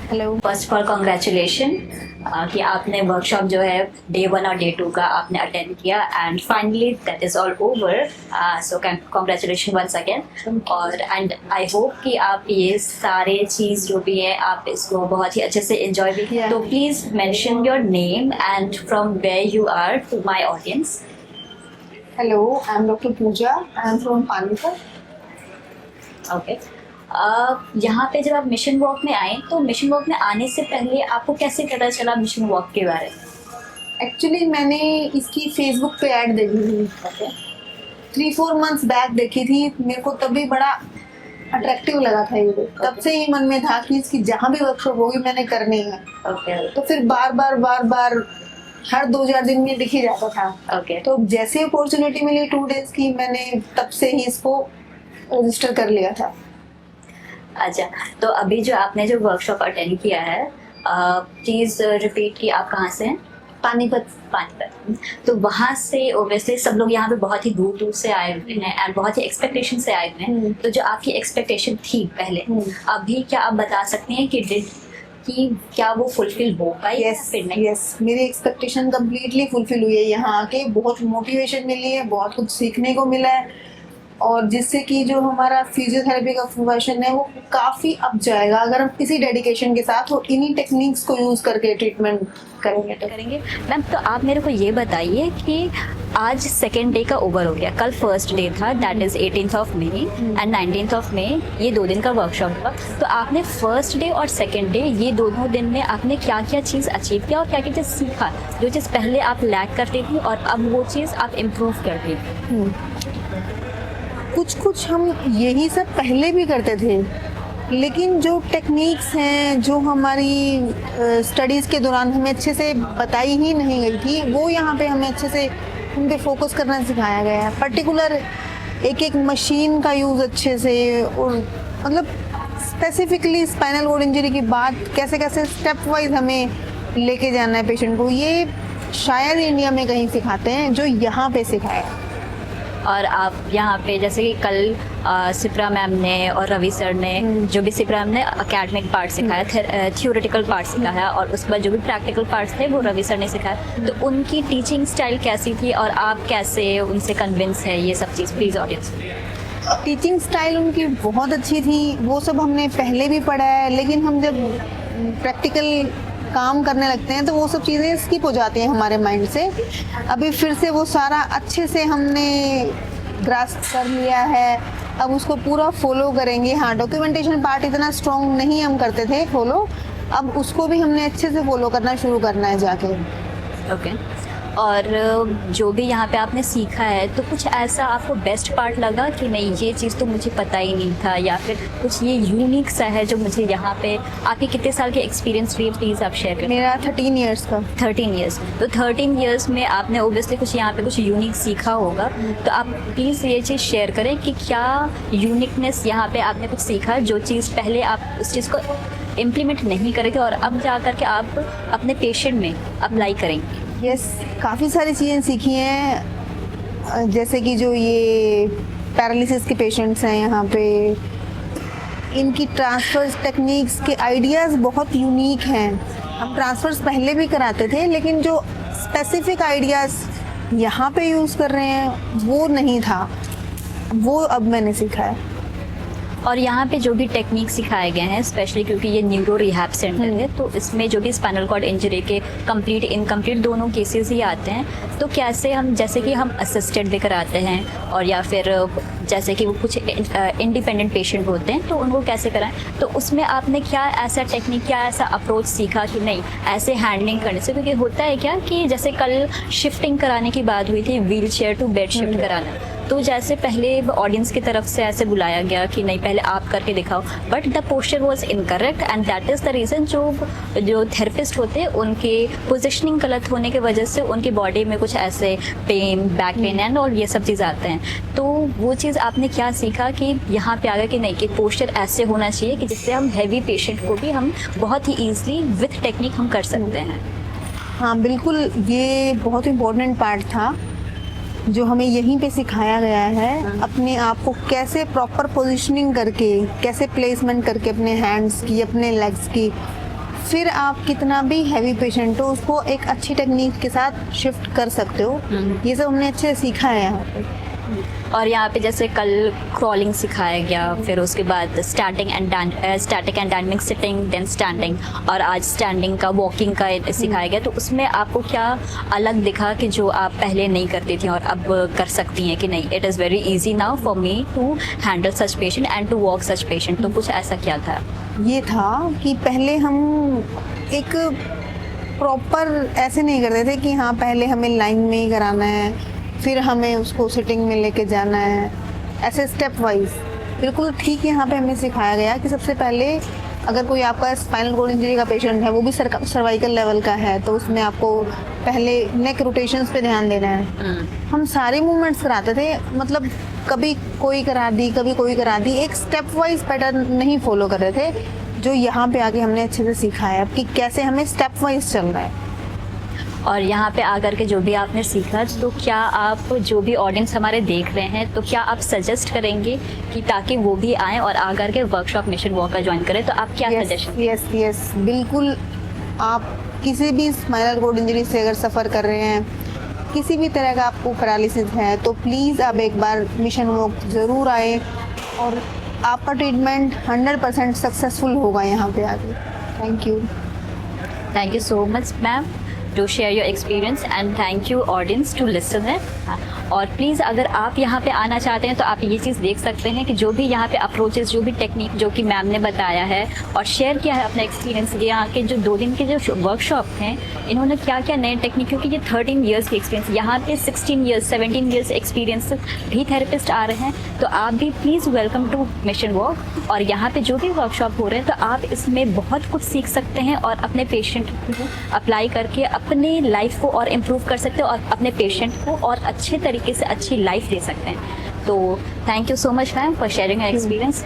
Hello. First of all congratulation कि आपने workshop जो है डे 1 और डे 2 का आपने अटेंड किया and finally that is all over. So congratulation once again. और एंड आई होप कि आप ये सारे चीज़ जो भी है आप इसको बहुत ही अच्छे से एंजॉय भी किया। तो please mention your name and from where you are to my audience. Hello, I am doctor Pooja. I am from Panipat. Okay. यहाँ पे जब आप मिशन वॉक में आए तो मिशन वॉक में आने से पहले आपको कैसे पता चला मिशन वॉक के बारे में? एक्चुअली मैंने इसकी फेसबुक पे ऐड देखी थी। ओके। 3-4 मंथ्स बैक देखी थी। मेरे को तभी बड़ा अट्रैक्टिव लगा था ये। तब से ही मन में था कि इसकी जहाँ भी वर्कशॉप होगी मैंने करनी है। ओके। तो फिर बार बार हर 2-4 दिन में दिख ही जाता था। ओके। तो जैसे अपॉर्चुनिटी मिली 2 डेज की, मैंने तब से ही इसको रजिस्टर कर लिया था। अच्छा, तो अभी जो आपने जो वर्कशॉप अटेंड किया है प्लीज रिपीट कि आप कहाँ से हैं? पानीपत। पानीपत। तो वहाँ से ओब्वियसली सब लोग यहाँ पे बहुत ही दूर दूर से आए हुए हैं एंड बहुत ही एक्सपेक्टेशन से आए हुए हैं। तो जो आपकी एक्सपेक्टेशन थी पहले, अभी क्या आप बता सकते हैं कि क्या वो फुलफिल हो पाई? यस, मेरी एक्सपेक्टेशन कम्प्लीटली फुलफिल हुई है। यहाँ आके बहुत मोटिवेशन मिली है, बहुत कुछ सीखने को मिला है और जिससे कि जो हमारा फिजियोथेरेपी का प्रोफेशन है वो काफ़ी अप जाएगा अगर हम इसी डेडिकेशन के साथ और इन्हीं टेक्निक्स को यूज़ करके ट्रीटमेंट करेंगे। मैम, तो आप मेरे को ये बताइए कि आज सेकेंड डे का ओवर हो गया, कल फर्स्ट डे था, that is 18th of May and 19th of May, ये 2 दिन का वर्कशॉप हुआ। तो आपने फर्स्ट डे और सेकेंड डे ये दोनों दिन में आपने क्या क्या चीज़ अचीव किया और क्या क्या चीज़ सीखा, जो चीज़ पहले आप लैक करती थी और अब वो चीज़ आप इम्प्रूव कर रही थी? कुछ हम यही सब पहले भी करते थे, लेकिन जो टेक्निक्स हैं जो हमारी स्टडीज़ के दौरान हमें अच्छे से बताई ही नहीं गई थी, वो यहाँ पे हमें अच्छे से उन पे फोकस करना सिखाया गया है। पर्टिकुलर एक मशीन का यूज़ अच्छे से, और मतलब स्पेसिफिकली स्पाइनल कॉर्ड इंजरी की बात कैसे स्टेप वाइज हमें लेके जाना है पेशेंट को, ये शायद इंडिया में कहीं सिखाते हैं जो यहाँ पे सिखाया। और आप यहाँ पे जैसे कि कल सिप्रा मैम ने और रवि सर ने जो भी सिप्रा मैम ने अकेडमिक पार्ट सिखाया, थियोरेटिकल पार्ट सिखाया और उसके बाद जो भी प्रैक्टिकल पार्ट्स थे वो रवि सर ने सिखाया। तो उनकी टीचिंग स्टाइल कैसी थी और आप कैसे उनसे कन्विंस है ये सब चीज़? Please audience. टीचिंग स्टाइल उनकी बहुत अच्छी थी, वो सब हमने पहले भी पढ़ा है, लेकिन हम जब प्रैक्टिकल काम करने लगते हैं तो वो सब चीज़ें स्किप हो जाती हैं हमारे माइंड से। अभी फिर से वो सारा अच्छे से हमने ग्रास्प कर लिया है, अब उसको पूरा फॉलो करेंगे। हाँ, डॉक्यूमेंटेशन पार्ट इतना स्ट्रॉन्ग नहीं हम करते थे फॉलो, अब उसको भी हमने अच्छे से फॉलो करना शुरू करना है जाके। ओके। और जो भी यहाँ पे आपने सीखा है तो कुछ ऐसा आपको बेस्ट पार्ट लगा कि नहीं ये चीज़ तो मुझे पता ही नहीं था, या फिर कुछ ये यूनिक सा है जो मुझे यहाँ पे? आपके कितने साल के एक्सपीरियंस रही, प्लीज़ आप शेयर करें। मेरा 13 ईयर्स का। 13 ईयर्स। तो 13 ईयर्स में आपने ओब्वियसली कुछ यहाँ पे कुछ यूनिक सीखा होगा, तो आप प्लीज़ ये चीज़ शेयर करें कि क्या यूनिकनेस यहाँ पे आपने कुछ सीखा जो चीज़ पहले आप उस चीज़ को इम्प्लीमेंट नहीं करेंगे और अब जा कर के आप अपने पेशेंट में अप्लाई करेंगे? यस, काफ़ी सारी चीज़ें सीखी हैं, जैसे कि जो ये पैरालिसिस के पेशेंट्स हैं यहाँ पे, इनकी ट्रांसफर्स टेक्निक्स के आइडियाज़ बहुत यूनिक हैं। हम ट्रांसफर्स पहले भी कराते थे, लेकिन जो स्पेसिफिक आइडियाज़ यहाँ पे यूज़ कर रहे हैं वो नहीं था, वो अब मैंने सीखा है। और यहाँ पे जो भी टेक्निक सिखाए गए हैं, स्पेशली क्योंकि ये न्यूरो रिहैब सेंटर है, तो इसमें जो भी स्पाइनल कॉर्ड इंजरी के कंप्लीट इनकम्प्लीट दोनों केसेस ही आते हैं, तो कैसे हम जैसे कि हम असिस्टेड भी कराते हैं और या फिर जैसे कि वो कुछ इंडिपेंडेंट पेशेंट होते हैं तो उनको कैसे कराएं, तो उसमें आपने क्या ऐसा टेक्निक, क्या ऐसा अप्रोच सीखा कि नहीं ऐसे हैंडलिंग करने से? क्योंकि होता है क्या कि जैसे कल शिफ्टिंग कराने की बात हुई थी, wheelchair to bed shift कराना, तो जैसे पहले ऑडियंस की तरफ से ऐसे बुलाया गया कि नहीं पहले आप करके दिखाओ, but the posture was incorrect and that is the reason जो थेरेपिस्ट होते हैं उनके पोजिशनिंग गलत होने की वजह से उनकी बॉडी में कुछ ऐसे पेन, बैक पेन एंड और ये सब चीज़ आते हैं। तो वो चीज़ आपने क्या सीखा कि यहाँ पे आ गया कि नहीं कि पोस्चर ऐसे होना चाहिए कि जिससे हम हैवी पेशेंट को भी हम बहुत ही ईजिली विथ टेक्निक हम कर सकते हैं? हाँ बिल्कुल, ये बहुत इम्पोर्टेंट पार्ट था जो हमें यहीं पे सिखाया गया है। अपने आप को कैसे प्रॉपर पोजीशनिंग करके, कैसे प्लेसमेंट करके अपने हैंड्स की, अपने लेग्स की फिर आप कितना भी हैवी पेशेंट हो उसको एक अच्छी टेक्निक के साथ शिफ्ट कर सकते हो। ये सब हमने अच्छे से सीखा है यहाँ पे। और यहाँ पे जैसे कल क्रॉलिंग सिखाया गया, फिर उसके बाद static and dynamic sitting, then standing, और आज स्टैंडिंग का, वॉकिंग का सिखाया गया। तो उसमें आपको क्या अलग दिखा कि जो आप पहले नहीं करती थी और अब कर सकती हैं कि नहीं, it is very easy now for me to handle such patient and to walk such patient. तो कुछ ऐसा क्या था? ये था कि पहले हम एक प्रॉपर ऐसे नहीं करते थे कि हाँ पहले हमें लाइन में ही कराना है, फिर हमें उसको सिटिंग में लेके जाना है, ऐसे स्टेप वाइज। बिल्कुल ठीक यहाँ पे हमें सिखाया गया कि सबसे पहले अगर कोई आपका स्पाइनल कॉर्ड इंजरी का पेशेंट है, वो भी सर्वाइकल लेवल का है, तो उसमें आपको पहले नेक रोटेशंस पे ध्यान देना है। हम सारे मूवमेंट्स कराते थे, मतलब कभी कोई करा दी, कभी कोई करा दी, एक स्टेप वाइज पैटर्न नहीं फॉलो कर रहे थे, जो यहाँ पे आके हमने अच्छे से सीखा है कि कैसे हमें स्टेप वाइज चलना है। और यहाँ पे आकर के जो भी आपने सीखा, तो क्या आप जो भी ऑडियंस हमारे देख रहे हैं, तो क्या आप सजेस्ट करेंगे कि ताकि वो भी आएँ और आकर के वर्कशॉप मिशन वॉक का ज्वाइन करें, तो आप क्या सजेशन? यस बिल्कुल। आप किसी भी स्पाइनल कॉर्ड इंजरी से अगर सफ़र कर रहे हैं, किसी भी तरह का आपको पैरालिसिस है, तो प्लीज़ आप एक बार मिशन वॉक ज़रूर आए और आपका ट्रीटमेंट 100% सक्सेसफुल होगा यहाँ पे आके। Thank you so much ma'am to share your experience and thank you audience to listen it। और प्लीज़ अगर आप यहाँ पे आना चाहते हैं तो आप ये चीज़ देख सकते हैं कि जो भी यहाँ पे अप्रोचेस, जो भी टेक्निक जो कि मैम ने बताया है और शेयर किया है अपना एक्सपीरियंस, यहाँ के जो 2 दिन के जो वर्कशॉप हैं, इन्होंने क्या क्या नए टेक्निक, क्योंकि ये 13 ईयर्स की एक्सपीरियंस, यहाँ पे 16 ईयर्स 17 ईयर्स एक्सपीरियंस भी थेरेपिस्ट आ रहे हैं। तो आप भी please welcome to mission walk. और यहाँ पे जो भी वर्कशॉप हो रहे हैं, तो आप इसमें बहुत कुछ सीख सकते हैं और अपने पेशेंट को अप्लाई करके अपने लाइफ को और इम्प्रूव कर सकते हैं और अपने पेशेंट को और अच्छे तरीके से अच्छी लाइफ दे सकते हैं। तो thank you so much ma'am for sharing your experience.